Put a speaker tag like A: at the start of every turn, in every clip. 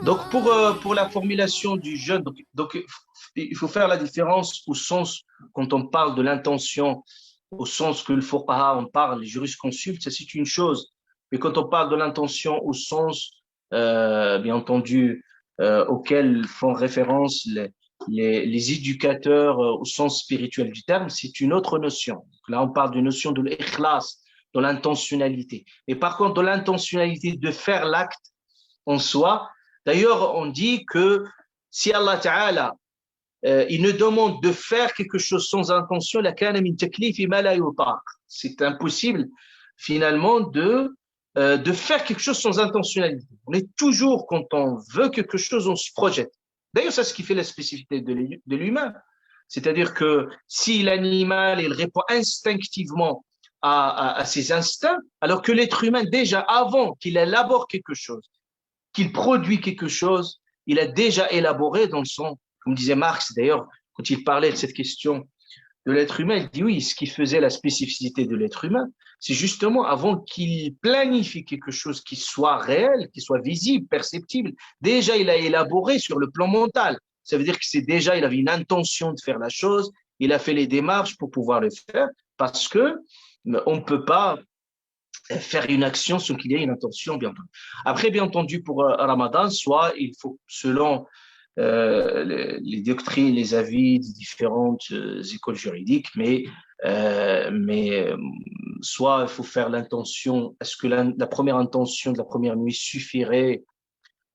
A: Donc, pour la formulation du jeûne, il faut faire la différence au sens, quand on parle de l'intention, au sens que le fuqaha, on parle, les jurisconsultes, ça c'est une chose. Mais quand on parle de l'intention au sens, bien entendu, auquel font référence les éducateurs au sens spirituel du terme, c'est une autre notion. Donc là, on parle d'une notion de l'ikhlas, de l'intentionnalité. Et par contre, de l'intentionnalité de faire l'acte en soi. D'ailleurs, on dit que si Allah Ta'ala, il ne demande de faire quelque chose sans intention, c'est impossible finalement de faire quelque chose sans intentionnalité. On est toujours, quand on veut quelque chose, on se projette. D'ailleurs, c'est ce qui fait la spécificité de l'humain. C'est-à-dire que si l'animal, il répond instinctivement à ses instincts, alors que l'être humain, déjà avant qu'il élabore quelque chose, qu'il produit quelque chose, il a déjà élaboré dans son, comme disait Marx d'ailleurs, quand il parlait de cette question de l'être humain, il dit oui, ce qui faisait la spécificité de l'être humain, c'est justement avant qu'il planifie quelque chose qui soit réel, qui soit visible, perceptible, déjà il a élaboré sur le plan mental. Ça veut dire que c'est déjà, il avait une intention de faire la chose, il a fait les démarches pour pouvoir le faire, parce que on ne peut pas faire une action sans qu'il y ait une intention, bien entendu. Après, bien entendu, pour Ramadan, soit il faut, selon les doctrines, les avis des différentes écoles juridiques, mais soit il faut faire l'intention, est-ce que la première intention de la première nuit suffirait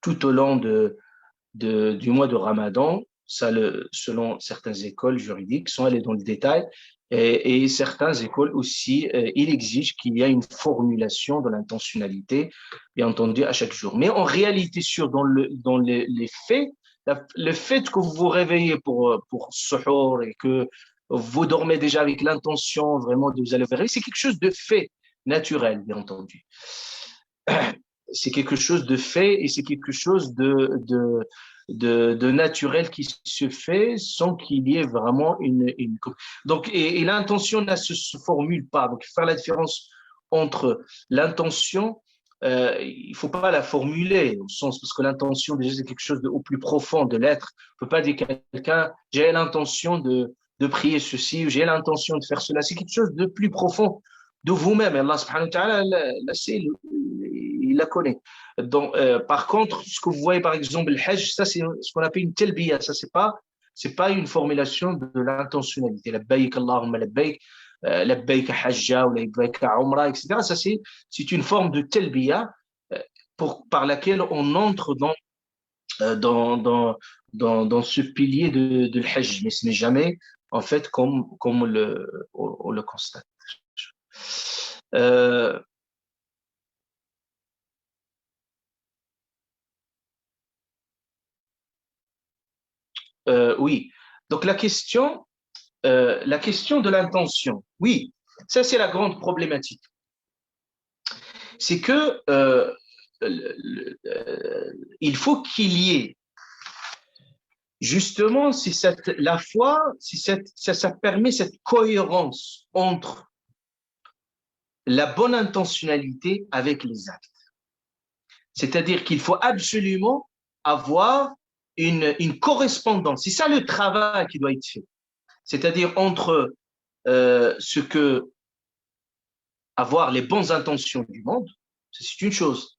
A: tout au long du mois de Ramadan? Ça, selon certaines écoles juridiques, sans aller dans le détail, et certaines écoles aussi, il exige qu'il y ait une formulation de l'intentionnalité, bien entendu, à chaque jour. Mais en réalité, dans les faits, le fait que vous vous réveillez pour suhour et que vous dormez déjà avec l'intention vraiment de vous aller vers, c'est quelque chose de fait, naturel, bien entendu. C'est quelque chose de fait et c'est quelque chose de naturel qui se fait sans qu'il y ait vraiment une... Donc, et l'intention ne se formule pas. Donc, faire la différence entre l'intention, il ne faut pas la formuler au sens, parce que l'intention, déjà, c'est quelque chose au plus profond de l'être. On ne peut pas dire à quelqu'un, j'ai l'intention de prier ceci ou j'ai l'intention de faire cela. C'est quelque chose de plus profond de vous-même. Et Allah subhanahu wa ta'ala, il la connaît. Donc, par contre, ce que vous voyez, par exemple, le hajj, ça, c'est ce qu'on appelle une telbiya. Ça, c'est pas une formulation de l'intentionnalité. Labbaik Allahumma labbaik, labbaik hajja ou labbaik umra, etc. Ça, c'est une forme de telbiya par laquelle on entre dans ce pilier de l'hajj. Mais ce n'est jamais, en fait, comme on le constate. Euh, oui. Donc la question de l'intention, oui, ça c'est la grande problématique. C'est que il faut qu'il y ait justement, la foi, ça permet cette cohérence entre la bonne intentionnalité avec les actes. C'est-à-dire qu'il faut absolument avoir une correspondance. C'est ça le travail qui doit être fait. C'est-à-dire entre ce que avoir les bonnes intentions du monde, c'est une chose.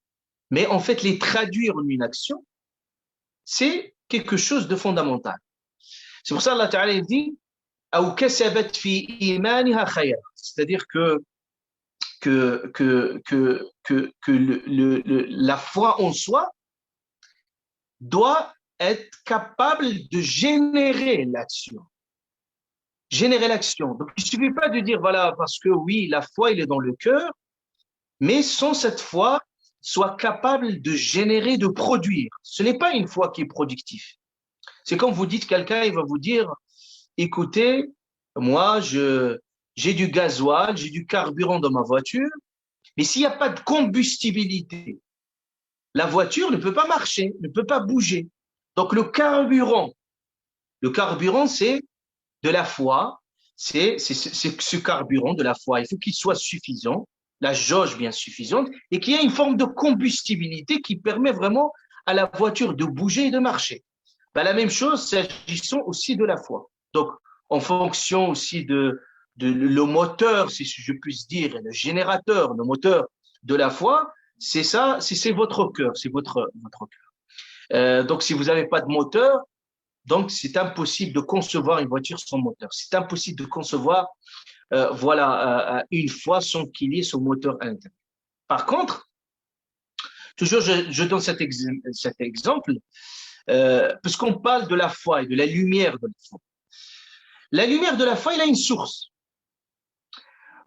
A: Mais en fait, les traduire en une action, c'est quelque chose de fondamental. C'est pour ça que Allah Ta'ala dit c'est-à-dire que la foi en soi doit être capable de générer l'action. Générer l'action. Donc, il ne suffit pas de dire, voilà, parce que oui, la foi, il est dans le cœur, mais sans cette foi, soit capable de générer, de produire. Ce n'est pas une foi qui est productive. C'est comme vous dites, quelqu'un, il va vous dire, écoutez, moi, j'ai du gasoil, j'ai du carburant dans ma voiture, mais s'il n'y a pas de combustibilité, la voiture ne peut pas marcher, ne peut pas bouger. Donc, le carburant, c'est de la foi, c'est ce carburant de la foi. Il faut qu'il soit suffisant, la jauge bien suffisante, et qu'il y ait une forme de combustibilité qui permet vraiment à la voiture de bouger et de marcher. Ben, la même chose, s'agissant aussi de la foi. Donc, en fonction aussi de le moteur, si je puis dire, et le générateur, le moteur de la foi, c'est ça, c'est votre cœur, c'est votre cœur. Donc, si vous n'avez pas de moteur, donc c'est impossible de concevoir une voiture sans moteur. C'est impossible de concevoir, une foi sans qu'il y ait ce moteur interne. Par contre, toujours, je donne cet exemple, puisqu'on parle de la foi et de la lumière de la foi. La lumière de la foi, il a une source.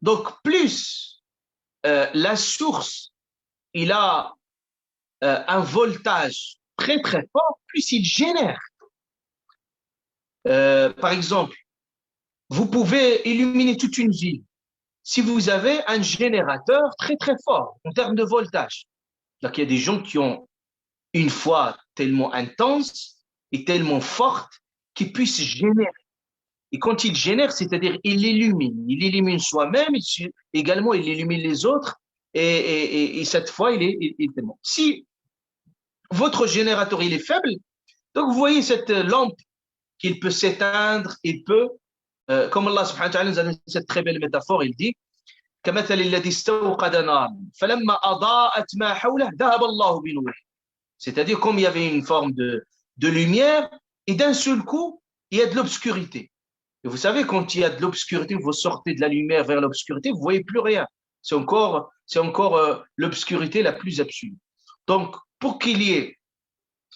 A: Donc, plus la source, il a un voltage très, très fort, plus il génère. Par exemple, vous pouvez illuminer toute une ville si vous avez un générateur très, très fort en termes de voltage. Donc, il y a des gens qui ont une foi tellement intense et tellement forte qu'ils puissent générer. Et quand il génère, c'est-à-dire il illumine soi-même, également il illumine les autres, et cette fois, il est tellement. Si votre générateur il est faible, donc vous voyez cette lampe qu'il peut s'éteindre, il peut, comme Allah subhanahu wa ta'ala nous a donné cette très belle métaphore, il dit كمثل الذي استوقد نارا فلما أضاءت ما حوله ذهب الله بنوره. C'est-à-dire comme il y avait une forme de lumière, et d'un seul coup, il y a de l'obscurité. Et vous savez, quand il y a de l'obscurité, vous sortez de la lumière vers l'obscurité, vous voyez plus rien. C'est encore l'obscurité la plus absolue. Donc, pour qu'il y ait,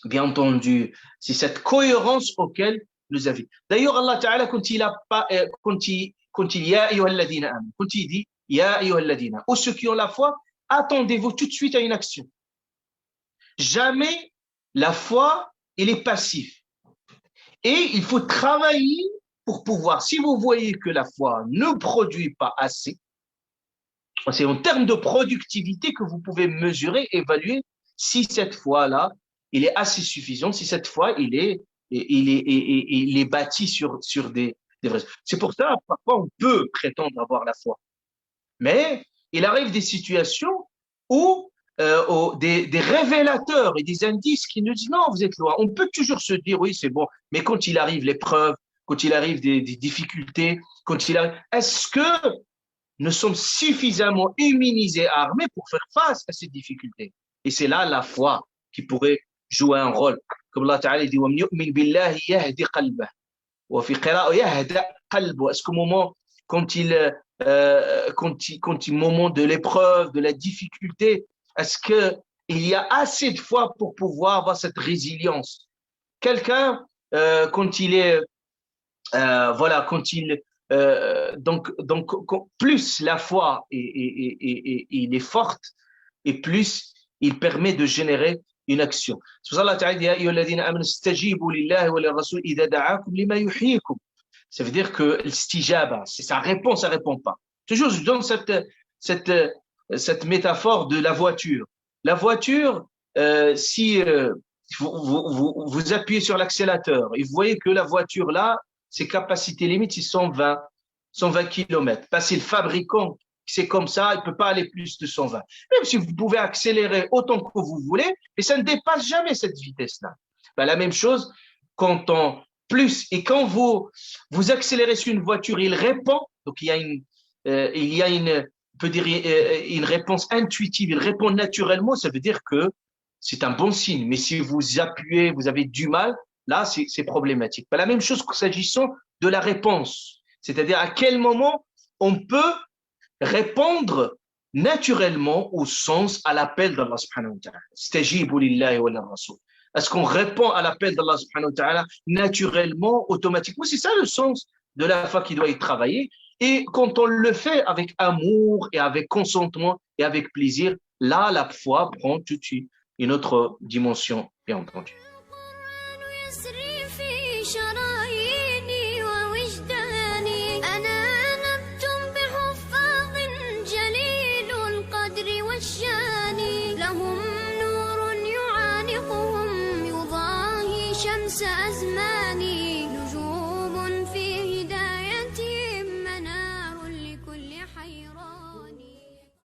A: bien entendu, c'est cette cohérence auquel nous avons. D'ailleurs, Allah Ta'ala, quand il y a ayyuhalladhina amanu, quand il dit ya ayyuhalladhina, ou ceux qui ont la foi, attendez-vous tout de suite à une action. Jamais la foi, elle est passive. Et il faut travailler pour pouvoir, si vous voyez que la foi ne produit pas assez, c'est en termes de productivité que vous pouvez mesurer, évaluer si cette foi-là, il est assez suffisant, si cette foi, il est bâti sur des vrais. C'est pour ça, parfois, on peut prétendre avoir la foi. Mais il arrive des situations où des révélateurs et des indices qui nous disent non, vous êtes loin. On peut toujours se dire oui, c'est bon, mais quand il arrive l'épreuve, quand il arrive des difficultés, est-ce que nous sommes suffisamment immunisés, armés pour faire face à ces difficultés? Et c'est là la foi qui pourrait jouer un rôle. Comme Allah Ta'ala dit, وَمْ يُؤْمِنْ بِاللَّهِ يَهْدِ قَلْبَهِ وفي قراءة يهدأ قلبه. Est-ce qu'au moment, quand il moment de l'épreuve, de la difficulté, est-ce que il y a assez de foi pour pouvoir avoir cette résilience? Quelqu'un, quand il est donc plus la foi il est forte, et plus il permet de générer une action. C'est pour ça Allah Ta'ala dit ya ayyuhalladhina amanu istajibu lillahi wa lirrasul idha da'akum lima yuhyikum. Ça veut dire que l'istijaba, c'est ça répond, ça répond pas. Toujours je donne cette métaphore de la voiture. La voiture, si vous appuyez sur l'accélérateur et vous voyez que la voiture là, ses capacités limites, c'est 120 km. Parce que le fabricant, c'est comme ça, il ne peut pas aller plus de 120. Même si vous pouvez accélérer autant que vous voulez, mais ça ne dépasse jamais cette vitesse-là. Ben, la même chose, quand vous accélérez sur une voiture, il répond, donc il y a une réponse intuitive, il répond naturellement, ça veut dire que c'est un bon signe. Mais si vous appuyez, vous avez du mal, là, c'est problématique. La même chose s'agissant de la réponse. C'est-à-dire à quel moment on peut répondre naturellement au sens, à l'appel d'Allah subhanahu wa ta'ala. Stajibu lillahi wa lirrasul. Est-ce qu'on répond à l'appel d'Allah subhanahu wa ta'ala naturellement, automatiquement? C'est ça le sens de la foi qui doit y travailler. Et quand on le fait avec amour et avec consentement et avec plaisir, là, la foi prend tout de suite une autre dimension, bien entendu.
B: شمس أزمان